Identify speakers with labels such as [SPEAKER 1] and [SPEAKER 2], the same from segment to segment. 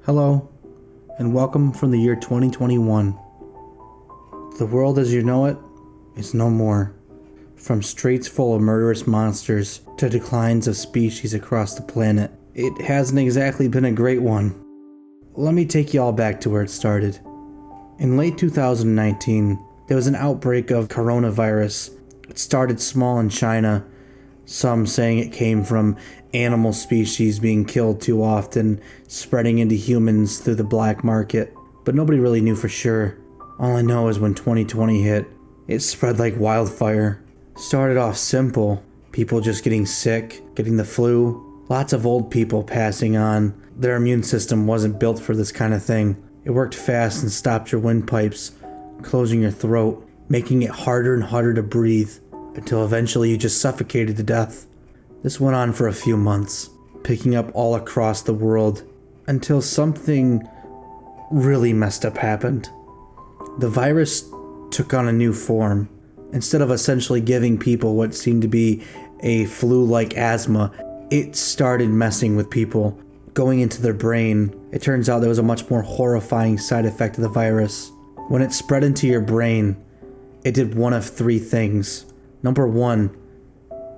[SPEAKER 1] Hello, and welcome from the year 2021. The world as you know it is no more. From streets full of murderous monsters to declines of species across the planet, it hasn't exactly been a great one. Let me take you all back to where it started. In late 2019, there was an outbreak of coronavirus. It started small in China, some saying it came from animal species being killed too often, spreading into humans through the black market, but nobody really knew for sure. All I know is when 2020 hit, it spread like wildfire. Started off simple, people just getting sick, getting the flu, lots of old people passing on. Their immune system wasn't built for this kind of thing. It worked fast and stopped your windpipes, closing your throat, making it harder and harder to breathe, until eventually you just suffocated to death. This went on for a few months, picking up all across the world, until something really messed up happened. The virus took on a new form. Instead of essentially giving people what seemed to be a flu-like asthma, it started messing with people, going into their brain. It turns out there was a much more horrifying side effect of the virus. When it spread into your brain, it did one of three things. Number one,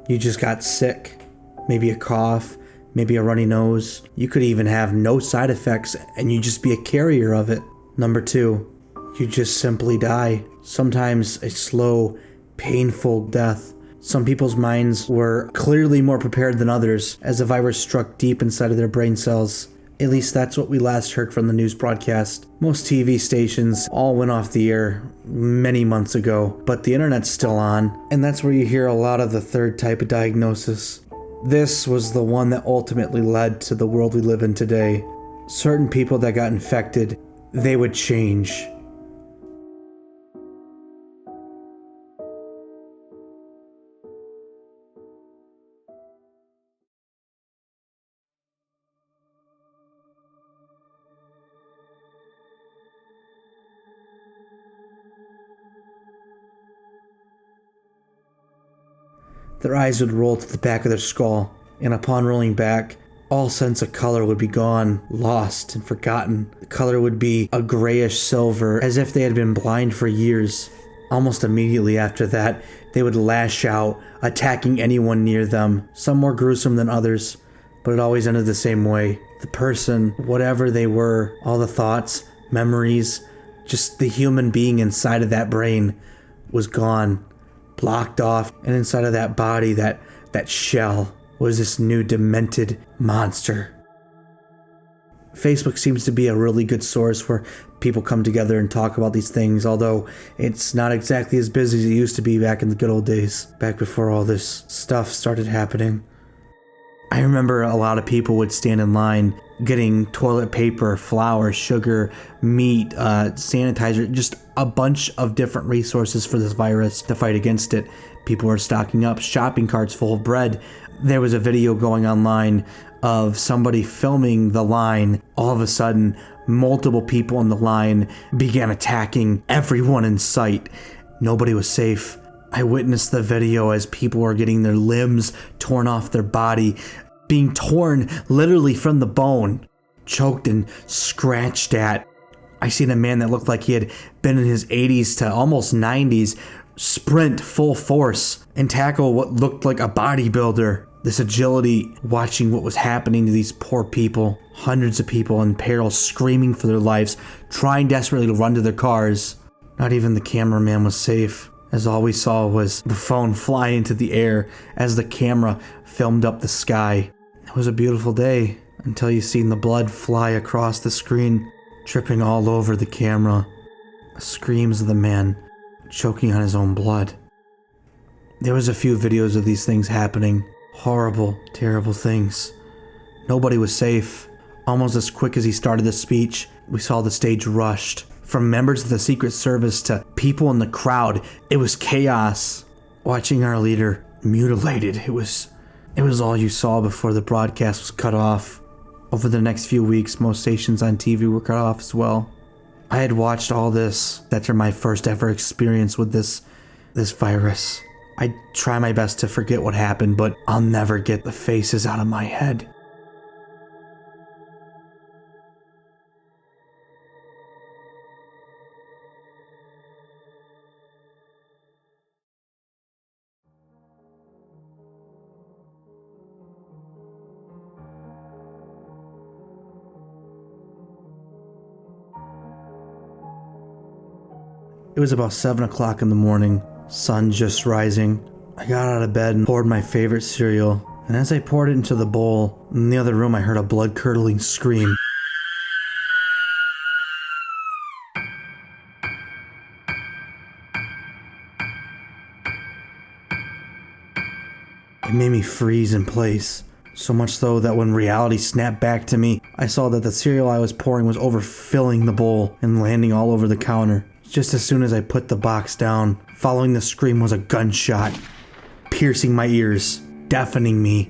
[SPEAKER 1] you just got sick. Maybe a cough, maybe a runny nose. You could even have no side effects and you just be a carrier of it. Number two, you just simply die. Sometimes a slow, painful death. Some people's minds were clearly more prepared than others as the virus struck deep inside of their brain cells. At least that's what we last heard from the news broadcast. Most TV stations all went off the air many months ago, but the internet's still on, and that's where you hear a lot of the third type of diagnosis. This was the one that ultimately led to the world we live in today. Certain people that got infected, they would change. Their eyes would roll to the back of their skull, and upon rolling back, all sense of color would be gone, lost, and forgotten. The color would be a grayish silver, as if they had been blind for years. Almost immediately after that, they would lash out, attacking anyone near them, some more gruesome than others, but it always ended the same way. The person, whatever they were, all the thoughts, memories, just the human being inside of that brain was gone. Blocked off, and inside of that body, that shell, was this new demented monster. Facebook seems to be a really good source where people come together and talk about these things, although it's not exactly as busy as it used to be back in the good old days, back before all this stuff started happening. I remember a lot of people would stand in line getting toilet paper, flour, sugar, meat, sanitizer, just a bunch of different resources for this virus to fight against it. People were stocking up shopping carts full of bread. There was a video going online of somebody filming the line. All of a sudden, multiple people in the line began attacking everyone in sight. Nobody was safe. I witnessed the video as people were getting their limbs torn off their body, being torn literally from the bone, choked and scratched at. I seen a man that looked like he had been in his 80s to almost 90s sprint full force and tackle what looked like a bodybuilder. This agility, watching what was happening to these poor people, hundreds of people in peril, screaming for their lives, trying desperately to run to their cars. Not even the cameraman was safe, as all we saw was the phone fly into the air as the camera filmed up the sky. It was a beautiful day until you seen the blood fly across the screen, dripping all over the camera. The screams of the man choking on his own blood. There was a few videos of these things happening. Horrible, terrible things. Nobody was safe. Almost as quick as he started the speech, we saw the stage rushed. From members of the Secret Service to people in the crowd, it was chaos. Watching our leader mutilated, it was all you saw before the broadcast was cut off. Over the next few weeks, most stations on TV were cut off as well. I had watched all this after my first ever experience with this virus. I try my best to forget what happened, but I'll never get the faces out of my head. It was about 7 o'clock in the morning, sun just rising. I got out of bed and poured my favorite cereal, and as I poured it into the bowl, in the other room I heard a blood-curdling scream. It made me freeze in place, so much so that when reality snapped back to me, I saw that the cereal I was pouring was overfilling the bowl and landing all over the counter. Just as soon as I put the box down, following the scream was a gunshot, piercing my ears, deafening me.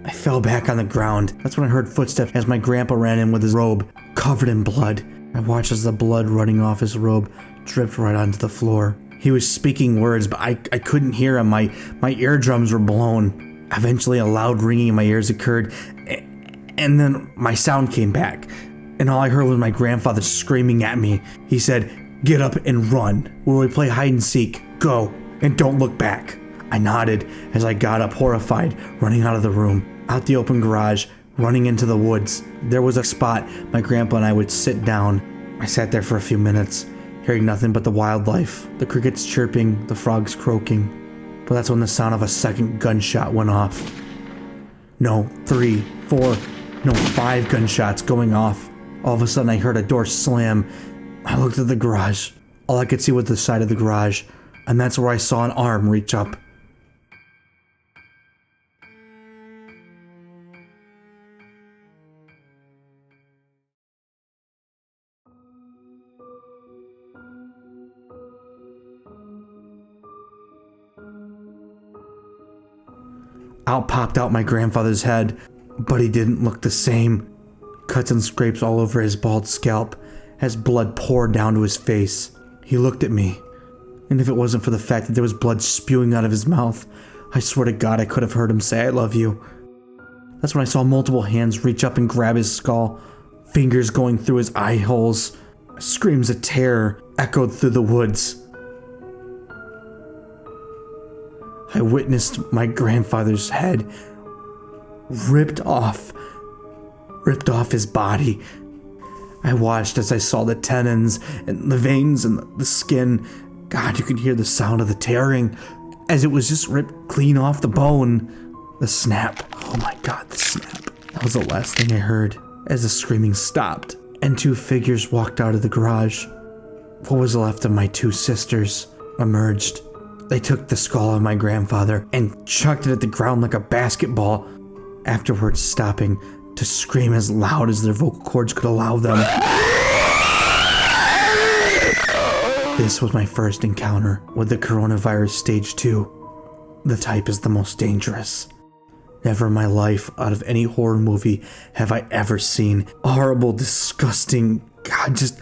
[SPEAKER 1] I fell back on the ground. That's when I heard footsteps as my grandpa ran in with his robe, covered in blood. I watched as the blood running off his robe dripped right onto the floor. He was speaking words, but I couldn't hear him. My eardrums were blown. Eventually, a loud ringing in my ears occurred, and then my sound came back, and all I heard was my grandfather screaming at me. He said, "Get up and run. Will we play hide and seek? Go, and don't look back." I nodded as I got up, horrified, running out of the room, out the open garage, running into the woods. There was a spot my grandpa and I would sit down. I sat there for a few minutes, hearing nothing but the wildlife, the crickets chirping, the frogs croaking. But that's when the sound of a second gunshot went off. No, 3, 4, no, 5 gunshots going off. All of a sudden I heard a door slam. I looked at the garage. All I could see was the side of the garage, and that's where I saw an arm reach up. Out popped out my grandfather's head, but he didn't look the same. Cuts and scrapes all over his bald scalp as blood poured down to his face. He looked at me, and if it wasn't for the fact that there was blood spewing out of his mouth, I swear to God I could have heard him say, "I love you." That's when I saw multiple hands reach up and grab his skull, fingers going through his eye holes. Screams of terror echoed through the woods. I witnessed my grandfather's head ripped off his body. I watched as I saw the tendons and the veins and the skin. God, you could hear the sound of the tearing as it was just ripped clean off the bone. The snap. Oh my God, the snap. That was the last thing I heard as the screaming stopped and 2 figures walked out of the garage. What was left of my 2 sisters emerged. They took the skull of my grandfather and chucked it at the ground like a basketball, afterwards stopping to scream as loud as their vocal cords could allow them. This was my first encounter with the coronavirus stage 2. The type is the most dangerous. Never in my life, out of any horror movie, have I ever seen horrible, disgusting, God, just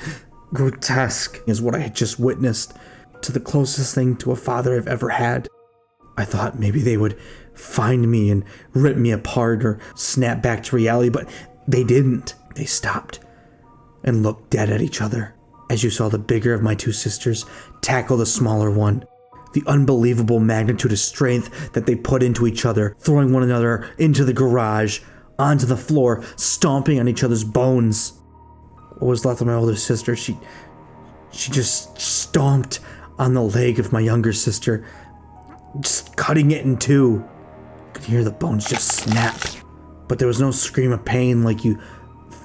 [SPEAKER 1] grotesque is what I had just witnessed. To the closest thing to a father I've ever had. I thought maybe they would find me and rip me apart or snap back to reality, but they didn't. They stopped and looked dead at each other as you saw the bigger of my 2 sisters tackle the smaller one. The unbelievable magnitude of strength that they put into each other, throwing one another into the garage, onto the floor, stomping on each other's bones. What was left of my older sister, she just stomped on the leg of my younger sister, just cutting it in 2. I could hear the bones just snap, but there was no scream of pain like you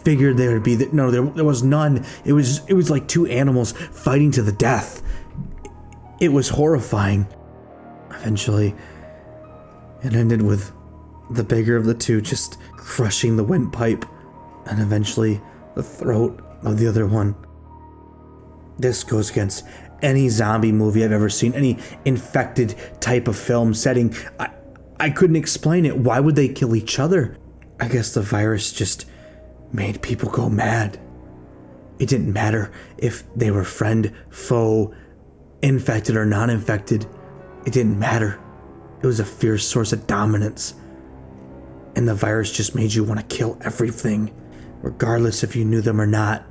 [SPEAKER 1] figured there would be. No, there was none. It was like 2 animals fighting to the death. It was horrifying. Eventually, it ended with the bigger of the 2 just crushing the windpipe, and eventually the throat of the other one. This goes against any zombie movie I've ever seen, any infected type of film setting. I couldn't explain it. Why would they kill each other? I guess the virus just made people go mad. It didn't matter if they were friend, foe, infected or non-infected. It didn't matter. It was a fierce source of dominance. And the virus just made you want to kill everything, regardless if you knew them or not.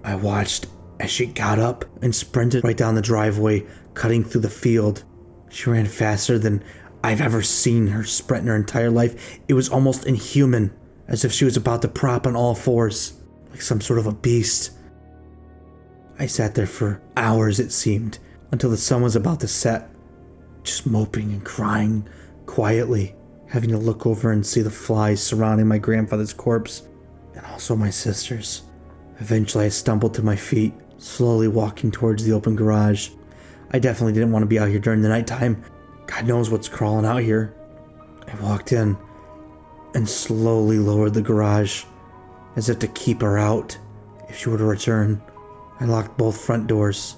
[SPEAKER 1] I watched as she got up and sprinted right down the driveway, cutting through the field. She ran faster than I've ever seen her sprint in her entire life. It was almost inhuman, as if she was about to prop on all fours, like some sort of a beast. I sat there for hours, it seemed, until the sun was about to set, just moping and crying quietly, having to look over and see the flies surrounding my grandfather's corpse, and also my sister's. Eventually I stumbled to my feet, slowly walking towards the open garage. I definitely didn't want to be out here during the nighttime. God knows what's crawling out here. I walked in and slowly lowered the garage, as if to keep her out if she were to return. I locked both front doors.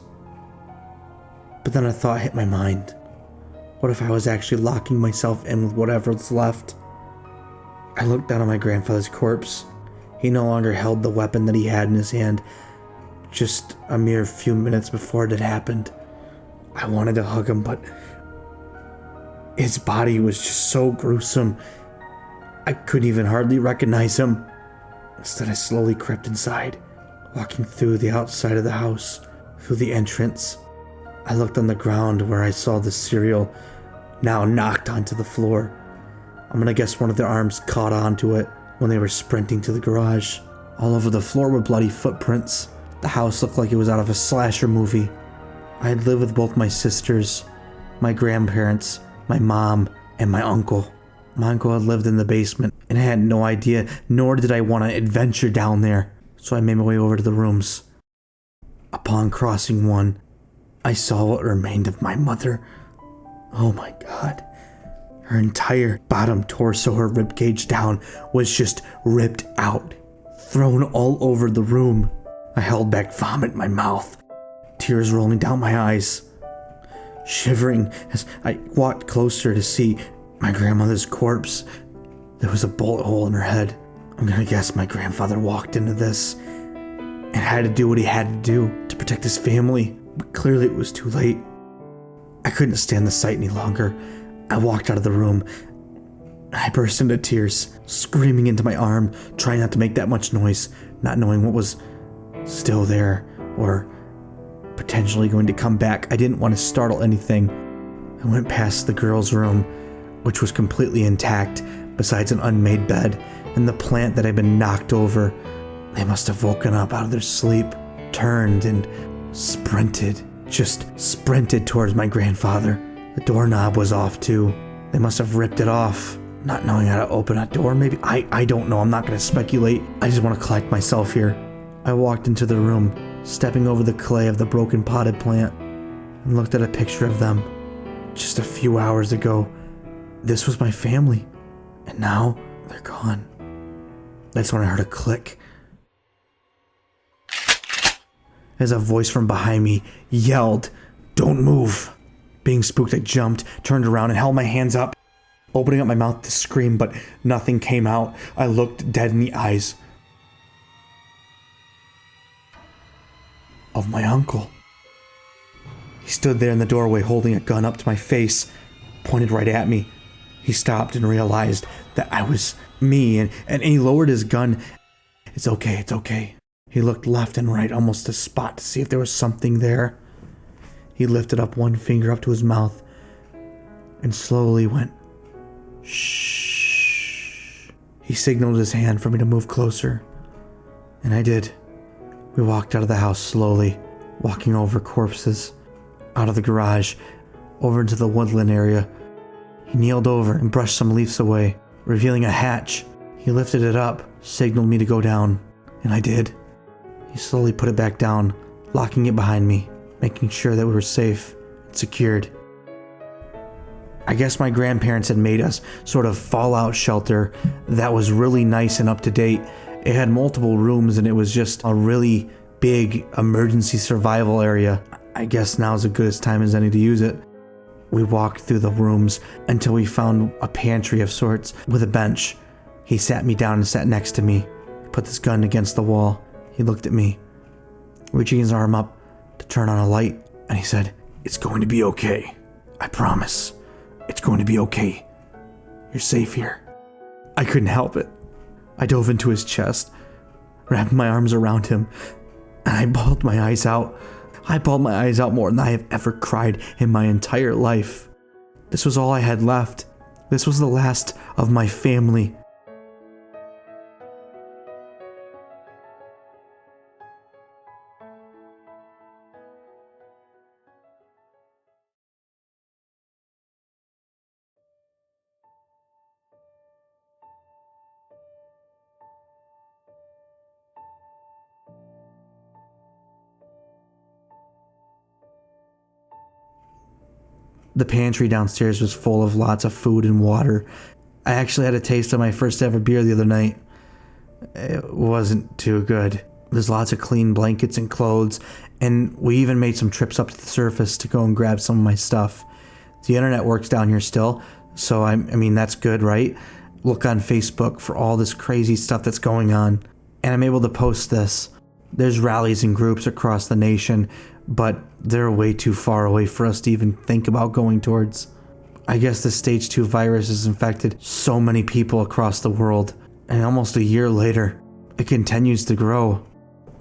[SPEAKER 1] But then a thought hit my mind. What if I was actually locking myself in with whatever's left? I looked down on my grandfather's corpse. He no longer held the weapon that he had in his hand just a mere few minutes before it had happened. I wanted to hug him, but his body was just so gruesome. I couldn't even hardly recognize him. Instead, I slowly crept inside, walking through the outside of the house, through the entrance. I looked on the ground where I saw the cereal now knocked onto the floor. I'm gonna guess one of their arms caught onto it when they were sprinting to the garage. All over the floor were bloody footprints. The house looked like it was out of a slasher movie. I had lived with both my sisters, my grandparents, my mom, and my uncle. My uncle had lived in the basement, and I had no idea, nor did I want to adventure down there, so I made my way over to the rooms. Upon crossing one, I saw what remained of my mother. Oh my God. Her entire bottom torso, her ribcage down, was just ripped out, thrown all over the room. I held back vomit in my mouth, tears rolling down my eyes, shivering as I walked closer to see my grandmother's corpse. There was a bullet hole in her head. I'm gonna guess my grandfather walked into this and had to do what he had to do to protect his family, but clearly it was too late. I couldn't stand the sight any longer. I walked out of the room. I burst into tears, screaming into my arm, trying not to make that much noise, not knowing what was still there or potentially going to come back. I didn't want to startle anything. I went past the girls' room, which was completely intact, besides an unmade bed and the plant that had been knocked over. They must have woken up out of their sleep, turned and sprinted, just sprinted towards my grandfather. The doorknob was off too. They must have ripped it off, not knowing how to open a door. Maybe, I don't know. I'm not going to speculate. I just want to collect myself here. I walked into the room, stepping over the clay of the broken potted plant, and looked at a picture of them. Just a few hours ago, this was my family, and now they're gone. That's when I heard a click, as a voice from behind me yelled, "Don't move!" Being spooked, I jumped, turned around, and held my hands up, opening up my mouth to scream, but nothing came out. I looked dead in the eyes of my uncle. He stood there in the doorway holding a gun up to my face, pointed right at me. He stopped and realized that I was me, and he lowered his gun. It's okay. He looked left and right, almost to spot to see if there was something there. He lifted up one finger up to his mouth and slowly went, "Shh." He signaled his hand for me to move closer, and I did. We walked out of the house slowly, walking over corpses, out of the garage, over into the woodland area. He kneeled over and brushed some leaves away, revealing a hatch. He lifted it up, signaled me to go down, and I did. He slowly put it back down, locking it behind me, making sure that we were safe and secured. I guess my grandparents had made us sort of fallout shelter that was really nice and up to date. It had multiple rooms and it was just a really big emergency survival area. I guess now's as good a time as any to use it. We walked through the rooms until we found a pantry of sorts with a bench. He sat me down and sat next to me, put this gun against the wall. He looked at me, reaching his arm up to turn on a light, and he said, "It's going to be okay. I promise. It's going to be okay. You're safe here." I couldn't help it. I dove into his chest, wrapped my arms around him, and I bawled my eyes out. I bawled my eyes out more than I have ever cried in my entire life. This was all I had left. This was the last of my family. The pantry downstairs was full of lots of food and water. I actually had a taste of my first ever beer the other night. It wasn't too good. There's lots of clean blankets and clothes, and we even made some trips up to the surface to go and grab some of my stuff. The internet works down here still, so I mean that's good, right? Look on Facebook for all this crazy stuff that's going on, and I'm able to post this. There's rallies and groups across the nation, but they're way too far away for us to even think about going towards. I guess the stage 2 virus has infected so many people across the world, and almost a year later, it continues to grow.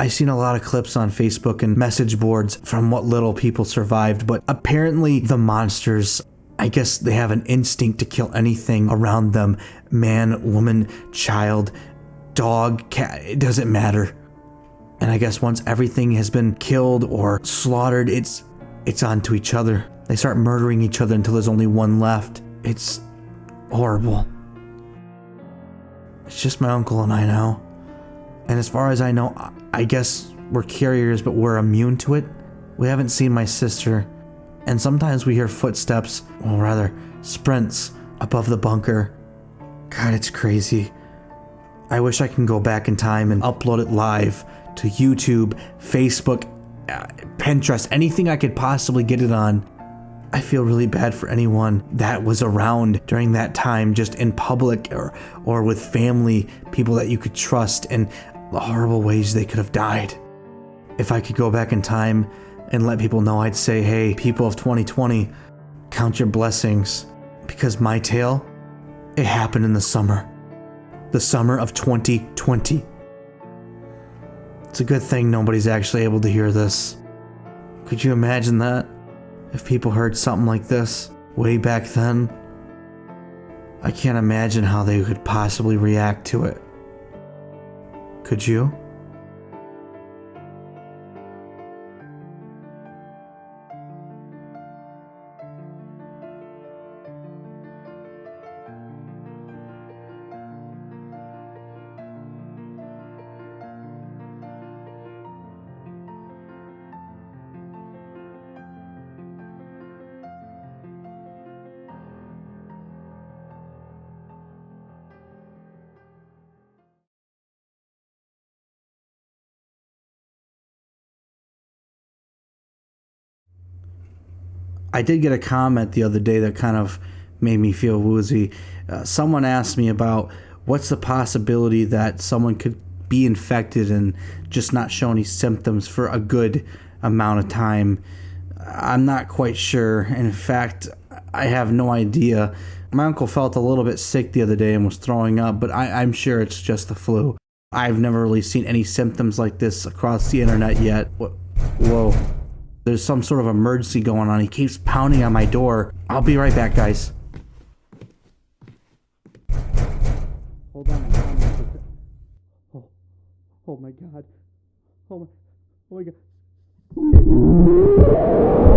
[SPEAKER 1] I've seen a lot of clips on Facebook and message boards from what little people survived, but apparently the monsters, I guess they have an instinct to kill anything around them. Man, woman, child, dog, cat, it doesn't matter. And I guess once everything has been killed or slaughtered, it's onto each other. They start murdering each other until there's only one left. It's horrible. It's just my uncle and I now. And as far as I know, I guess we're carriers, but we're immune to it. We haven't seen my sister. And sometimes we hear footsteps, or rather, sprints above the bunker. God, it's crazy. I wish I can go back in time and upload it live to YouTube, Facebook, Pinterest, anything I could possibly get it on. I feel really bad for anyone that was around during that time, just in public or with family, people that you could trust, and the horrible ways they could have died. If I could go back in time and let people know, I'd say, hey, people of 2020, count your blessings, because my tale, it happened in the summer of 2020. It's a good thing nobody's actually able to hear this. Could you imagine that? If people heard something like this way back then? I can't imagine how they could possibly react to it. Could you? I did get a comment the other day that kind of made me feel woozy. Someone asked me about what's the possibility that someone could be infected and just not show any symptoms for a good amount of time. I'm not quite sure. In fact, I have no idea. My uncle felt a little bit sick the other day and was throwing up, but I'm sure it's just the flu. I've never really seen any symptoms like this across the internet yet. Whoa. There's some sort of emergency going on. He keeps pounding on my door. I'll be right back, guys. Hold on. Oh my God. Oh my God.